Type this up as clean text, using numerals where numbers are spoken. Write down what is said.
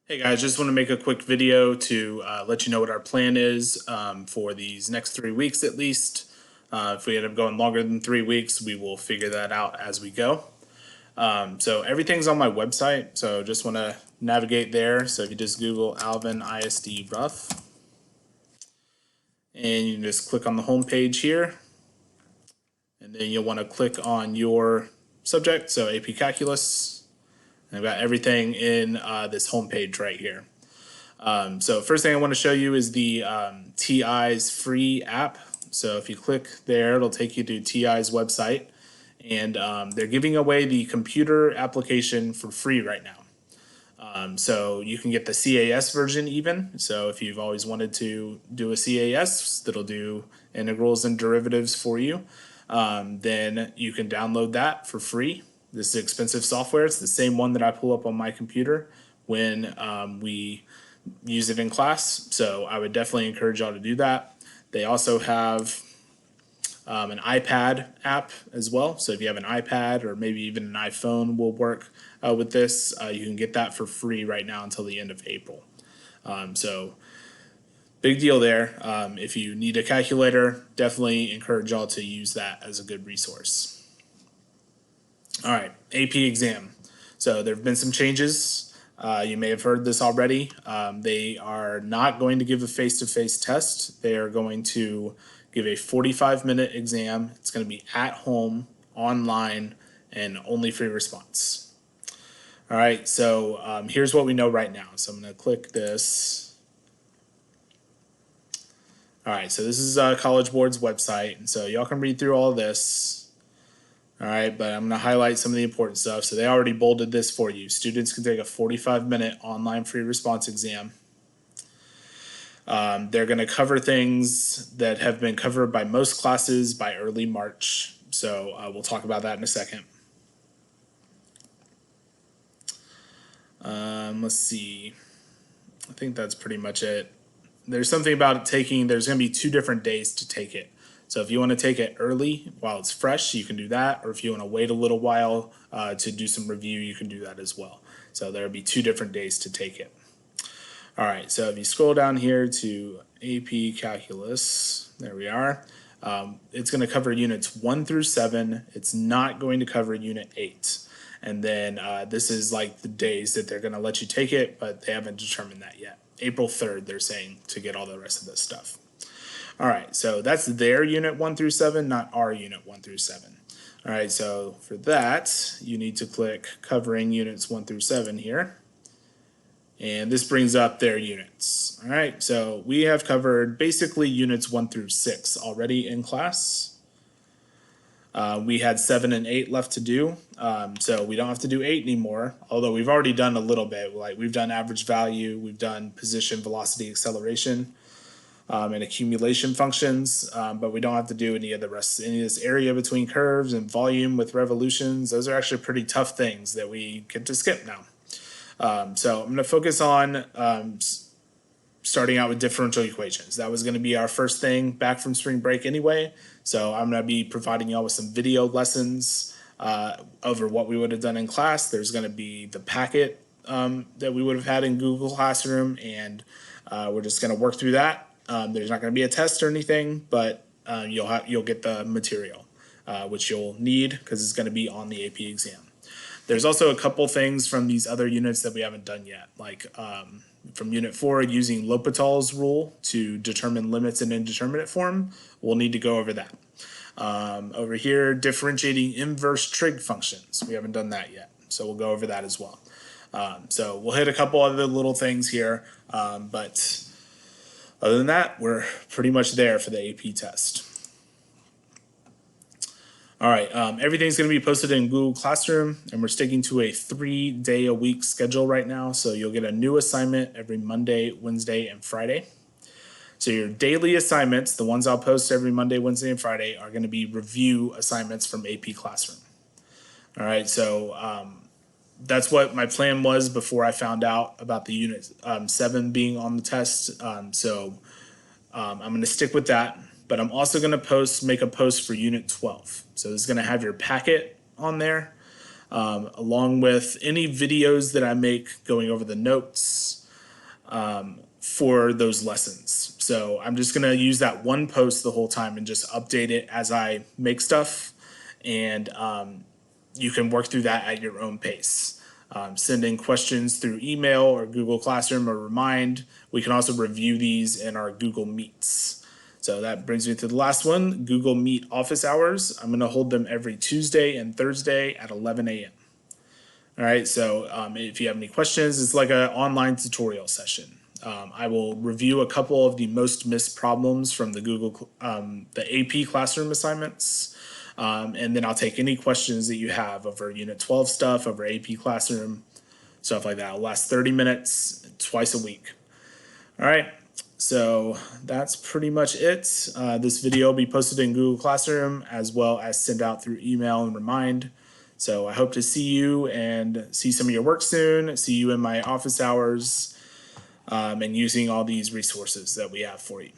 Hey guys, just want to make a quick video to let you know what our plan is for these next 3 weeks at least. If we end up going longer than 3 weeks, we will figure that out as we go. So everything's on my website, so just want to navigate there. So if you just Google Alvin ISD Ruff, and you can just click on the home page here, and then you'll want to click on your subject, so AP Calculus. I've got everything in this home page right here. So first thing I want to show you is the TI's free app. So if you click there, it'll take you to TI's website, and they're giving away the computer application for free right now. So you can get the CAS version even. So if you've always wanted to do a CAS that'll do integrals and derivatives for you, then you can download that for free. This is expensive software. It's the same one that I pull up on my computer when we use it in class. So I would definitely encourage y'all to do that. They also have an iPad app as well. So if you have an iPad or maybe even an iPhone will work with this, you can get that for free right now until the end of April. So big deal there. If you need a calculator, definitely encourage y'all to use that as a good resource. All right, AP exam. So there have been some changes. You may have heard this already. They are not going to give a face-to-face test. They are going to give a 45-minute exam. It's going to be at home, online, and only free response. All right, so here's what we know right now. So I'm going to click this. All right, so this is College Board's website, and so y'all can read through all of this. All right, but I'm going to highlight some of the important stuff. So they already bolded this for you. Students can take a 45-minute online free response exam. They're going to cover things that have been covered by most classes by early March. So we'll talk about that in a second. Let's see. I think that's pretty much it. There's something about taking, there's going to be 2 different days to take it. So if you want to take it early while it's fresh, you can do that. Or if you want to wait a little while to do some review, you can do that as well. So there'll be 2 different days to take it. All right, so if you scroll down here to AP Calculus, there we are. It's going to cover units 1 through 7. It's not going to cover unit 8. And then this is like the days that they're going to let you take it, but they haven't determined that yet. April 3rd, they're saying, to get all the rest of this stuff. All right, so that's their unit 1 through 7, not our unit 1 through 7. All right, so for that, you need to click covering units 1 through 7 here. And this brings up their units. All right, so we have covered basically units 1 through 6 already in class. We had 7 and 8 left to do, so we don't have to do 8 anymore, although we've already done a little bit. Like we've done average value, we've done position, velocity, acceleration, and accumulation functions, but we don't have to do any of the rest, any of this area between curves and volume with revolutions. Those are actually pretty tough things that we get to skip now. So I'm going to focus on starting out with differential equations. That was going to be our first thing back from spring break anyway. So I'm going to be providing y'all with some video lessons over what we would have done in class. There's going to be the packet that we would have had in Google Classroom, and we're just going to work through that. There's not going to be a test or anything, but you'll get the material, which you'll need because it's going to be on the AP exam. There's also a couple things from these other units that we haven't done yet, like from Unit 4, using L'Hopital's rule to determine limits in indeterminate form. We'll need to go over that. Over here, differentiating inverse trig functions. We haven't done that yet, so we'll go over that as well. So we'll hit a couple other little things here, but other than that, we're pretty much there for the AP test. All right, everything's going to be posted in Google Classroom, and we're sticking to a 3-day-a-week schedule right now. So you'll get a new assignment every Monday, Wednesday, and Friday. So your daily assignments, the ones I'll post every Monday, Wednesday, and Friday, are going to be review assignments from AP Classroom. All right, so that's what my plan was before I found out about the unit 7 being on the test. So I'm going to stick with that. But I'm also going to make a post for Unit 12. So this is going to have your packet on there. along with any videos that I make going over the notes for those lessons. So I'm just going to use that one post the whole time and just update it as I make stuff. And you can work through that at your own pace. Send in questions through email or Google Classroom or Remind. We can also review these in our Google Meets. So that brings me to the last one, Google Meet office hours. I'm going to hold them every Tuesday and Thursday at 11 a.m. All right, so if you have any questions, it's like an online tutorial session. I will review a couple of the most missed problems from the the AP classroom assignments, and then I'll take any questions that you have over Unit 12 stuff, over AP classroom, stuff like that. It'll last 30 minutes twice a week. All right, so that's pretty much it. This video will be posted in Google Classroom as well as sent out through email and Remind. So I hope to see you and see some of your work soon, see you in my office hours, and using all these resources that we have for you.